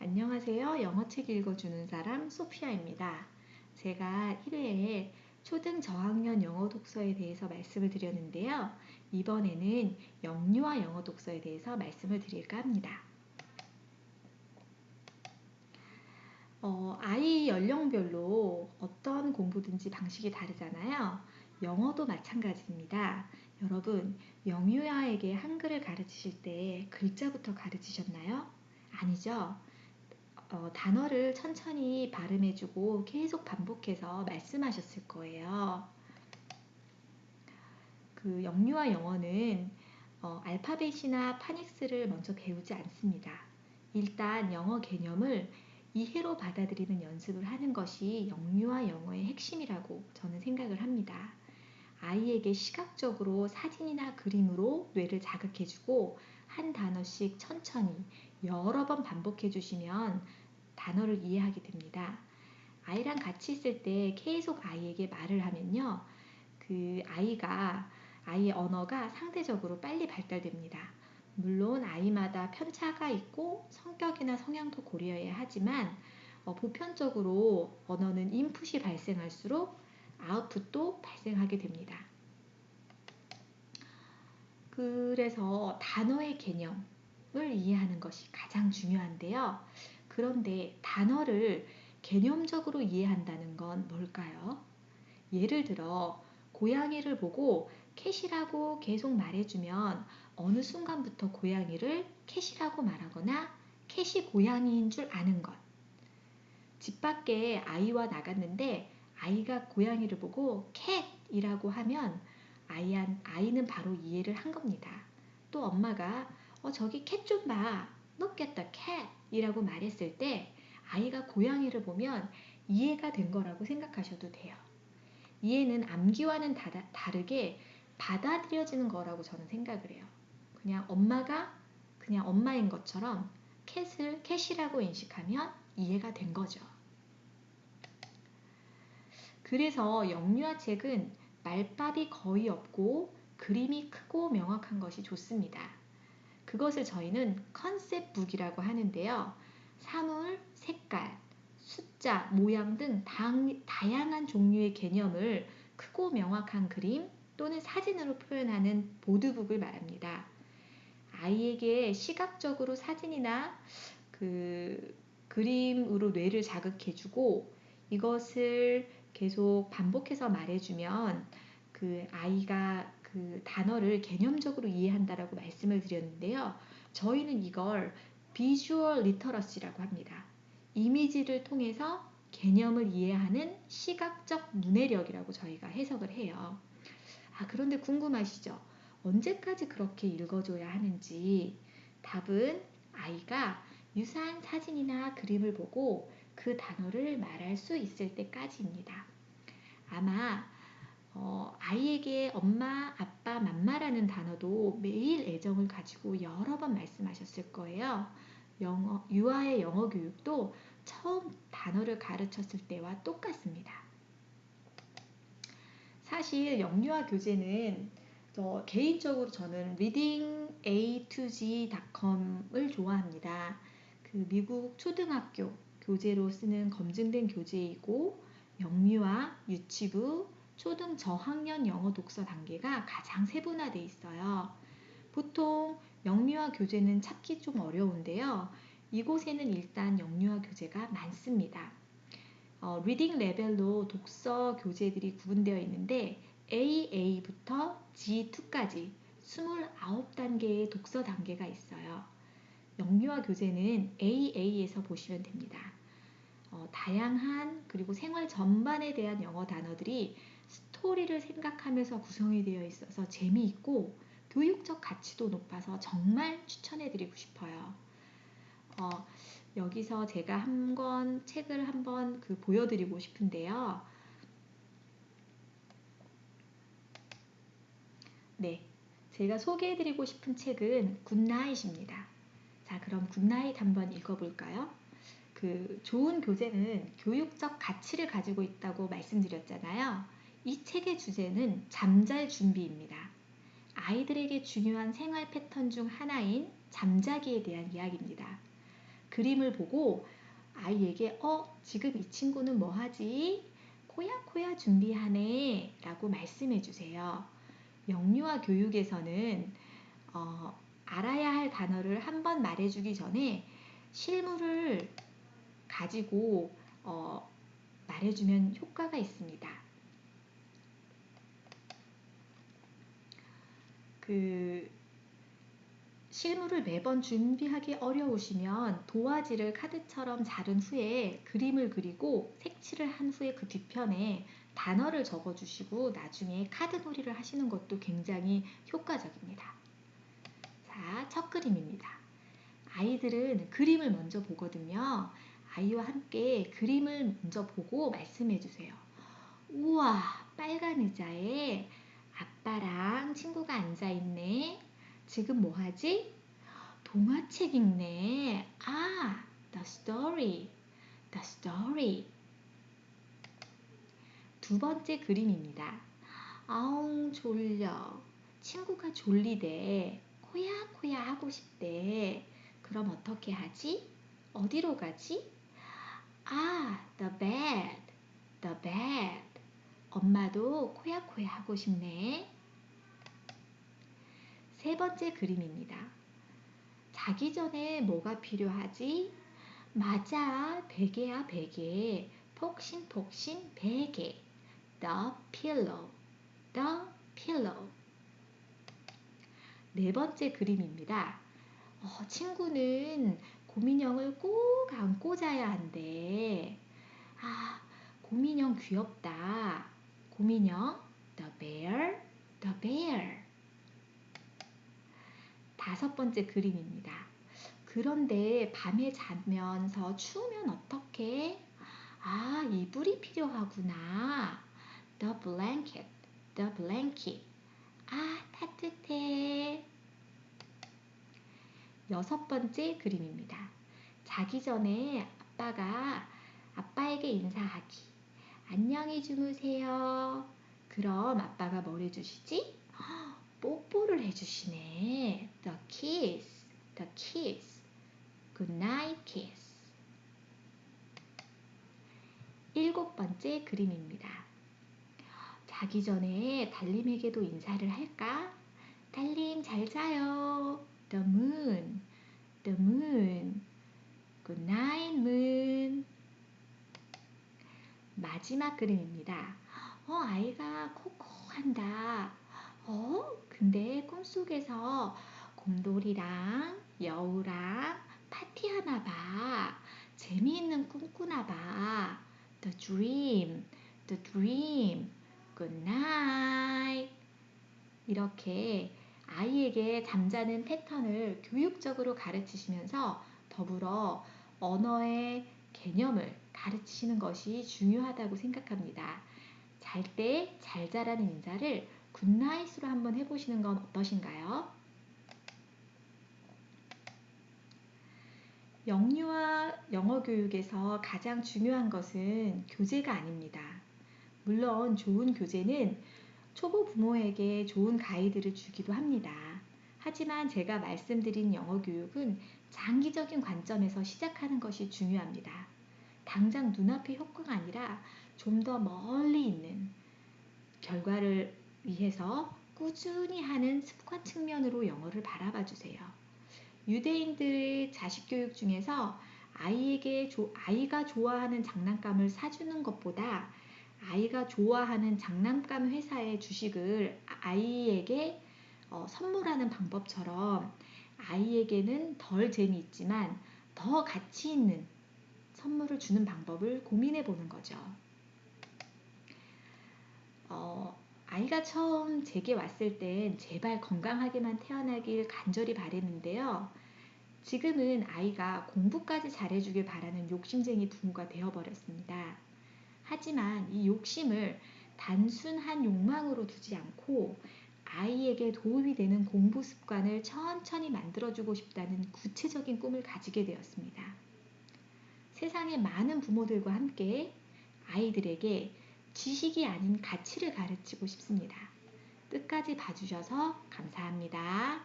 안녕하세요. 영어책 읽어주는 사람 소피아입니다. 제가 1회에 초등 저학년 영어 독서에 대해서 말씀을 드렸는데요. 이번에는 영유아 영어 독서에 대해서 말씀을 드릴까 합니다. 아이 연령별로 어떤 공부든지 방식이 다르잖아요. 영어도 마찬가지입니다. 여러분, 영유아에게 한글을 가르치실 때 글자부터 가르치셨나요? 아니죠? 단어를 천천히 발음해주고 계속 반복해서 말씀하셨을 거예요. 그 영유아 영어는 알파벳이나 파닉스를 먼저 배우지 않습니다. 일단 영어 개념을 이해로 받아들이는 연습을 하는 것이 영유아 영어의 핵심이라고 저는 생각을 합니다. 아이에게 시각적으로 사진이나 그림으로 뇌를 자극해주고 한 단어씩 천천히 여러 번 반복해 주시면 단어를 이해하게 됩니다. 아이랑 같이 있을 때 계속 아이에게 말을 하면요. 아이의 언어가 상대적으로 빨리 발달됩니다. 물론 아이마다 편차가 있고 성격이나 성향도 고려해야 하지만 보편적으로 언어는 인풋이 발생할수록 아웃풋도 발생하게 됩니다. 그래서 단어의 개념을 이해하는 것이 가장 중요한데요. 그런데 단어를 개념적으로 이해한다는 건 뭘까요? 예를 들어 고양이를 보고 캣이라고 계속 말해주면 어느 순간부터 고양이를 캣이라고 말하거나 캣이 고양이인 줄 아는 것. 집 밖에 아이와 나갔는데 아이가 고양이를 보고 캣이라고 하면 아이는 바로 이해를 한 겁니다. 또 엄마가 저기 캣 좀 봐. Look at the cat 이라고 말했을 때 아이가 고양이를 보면 이해가 된 거라고 생각하셔도 돼요. 이해는 암기와는 다르게 받아들여지는 거라고 저는 생각을 해요. 그냥 엄마가 그냥 엄마인 것처럼 캣을 캣이라고 인식하면 이해가 된 거죠. 그래서 영유아 책은 말밥이 거의 없고 그림이 크고 명확한 것이 좋습니다. 그것을 저희는 컨셉북이라고 하는데요. 사물, 색깔, 숫자, 모양 등 다양한 종류의 개념을 크고 명확한 그림 또는 사진으로 표현하는 보드북을 말합니다. 아이에게 시각적으로 사진이나 그림으로 뇌를 자극해주고 이것을 계속 반복해서 말해주면 아이가 그 단어를 개념적으로 이해한다라고 말씀을 드렸는데요. 저희는 이걸 비주얼 리터러시라고 합니다. 이미지를 통해서 개념을 이해하는 시각적 문해력이라고 저희가 해석을 해요. 그런데 궁금하시죠? 언제까지 그렇게 읽어줘야 하는지. 답은 아이가 유사한 사진이나 그림을 보고 그 단어를 말할 수 있을 때까지입니다. 아마 아이에게 엄마, 아빠, 맘마라는 단어도 매일 애정을 가지고 여러 번 말씀하셨을 거예요. 유아의 영어 교육도 처음 단어를 가르쳤을 때와 똑같습니다. 사실 영유아 교재는 개인적으로 저는 readinga2g.com을 좋아합니다. 미국 초등학교 교재로 쓰는 검증된 교재이고 영유아, 유치부, 초등 저학년 영어 독서 단계가 가장 세분화되어 있어요. 보통 영유아 교재는 찾기 좀 어려운데요. 이곳에는 일단 영유아 교재가 많습니다. 리딩 레벨로 독서 교재들이 구분되어 있는데 AA부터 G2까지 29단계의 독서 단계가 있어요. 영유아 교재는 AA에서 보시면 됩니다. 다양한 그리고 생활 전반에 대한 영어 단어들이 스토리를 생각하면서 구성이 되어 있어서 재미있고 교육적 가치도 높아서 정말 추천해드리고 싶어요. 여기서 제가 책을 한번 보여드리고 싶은데요. 네, 제가 소개해드리고 싶은 책은 굿나잇입니다. 자, 그럼 굿나잇 한번 읽어볼까요? 좋은 교재는 교육적 가치를 가지고 있다고 말씀드렸잖아요. 이 책의 주제는 잠잘 준비입니다. 아이들에게 중요한 생활 패턴 중 하나인 잠자기에 대한 이야기입니다. 그림을 보고 아이에게 지금 이 친구는 뭐 하지? 코야 준비하네 라고 말씀해 주세요. 영유아 교육에서는 알아야 할 단어를 한번 말해주기 전에 실물을 가지고 말해주면 효과가 있습니다. 그 실물을 매번 준비하기 어려우시면 도화지를 카드처럼 자른 후에 그림을 그리고 색칠을 한 후에 그 뒤편에 단어를 적어주시고 나중에 카드놀이를 하시는 것도 굉장히 효과적입니다. 자, 첫 그림입니다. 아이들은 그림을 먼저 보거든요. 아이와 함께 그림을 먼저 보고 말씀해 주세요. 우와, 빨간 의자에 아빠랑 친구가 앉아있네. 지금 뭐 하지? 동화책 읽네. 아, the story, the story. 두 번째 그림입니다. 아웅 졸려. 친구가 졸리대. 코야 하고 싶대. 그럼 어떻게 하지? 어디로 가지? 아, the bed, the bed. 엄마도 코야 하고 싶네. 세 번째 그림입니다. 자기 전에 뭐가 필요하지? 맞아, 베개야, 베개. 폭신폭신 베개. The pillow, the pillow. 네 번째 그림입니다. 친구는 곰인형을 꼭 안고 자야 한대. 아, 곰인형 귀엽다. 곰인형, the bear, the bear. 다섯 번째 그림입니다. 그런데 밤에 자면서 추우면 어떡해? 아, 이불이 필요하구나. The blanket, the blanket. 아, 따뜻해. 여섯 번째 그림입니다. 자기 전에 아빠에게 인사하기. 안녕히 주무세요. 그럼 아빠가 뭘 해주시지? 뽀뽀를 해주시네. The kiss, the kiss. Good night kiss. 일곱 번째 그림입니다. 자기 전에 달님에게도 인사를 할까? 달님 잘 자요. The moon, the moon. Good night moon. 마지막 그림입니다. 아이가 코코한다. 근데 꿈속에서 곰돌이랑 여우랑 파티하나 봐. 재미있는 꿈 꾸나 봐. The dream, the dream. Good night. 이렇게 아이에게 잠자는 패턴을 교육적으로 가르치시면서 더불어 언어의 개념을 가르치시는 것이 중요하다고 생각합니다. 잘 때 잘 자라는 인사를 굿나잇으로 한번 해보시는 건 어떠신가요? 영유아 영어 교육에서 가장 중요한 것은 교재가 아닙니다. 물론 좋은 교재는 초보 부모에게 좋은 가이드를 주기도 합니다. 하지만 제가 말씀드린 영어 교육은 장기적인 관점에서 시작하는 것이 중요합니다. 당장 눈앞의 효과가 아니라 좀 더 멀리 있는 결과를 위해서 꾸준히 하는 습관 측면으로 영어를 바라봐 주세요. 유대인들의 자식 교육 중에서 아이가 좋아하는 장난감을 사주는 것보다 아이가 좋아하는 장난감 회사의 주식을 아이에게 선물하는 방법처럼 아이에게는 덜 재미있지만 더 가치 있는 선물을 주는 방법을 고민해 보는 거죠. 아이가 처음 제게 왔을 땐 제발 건강하게만 태어나길 간절히 바랬는데요. 지금은 아이가 공부까지 잘해주길 바라는 욕심쟁이 부모가 되어버렸습니다. 하지만 이 욕심을 단순한 욕망으로 두지 않고 아이에게 도움이 되는 공부 습관을 천천히 만들어주고 싶다는 구체적인 꿈을 가지게 되었습니다. 세상의 많은 부모들과 함께 아이들에게 지식이 아닌 가치를 가르치고 싶습니다. 끝까지 봐주셔서 감사합니다.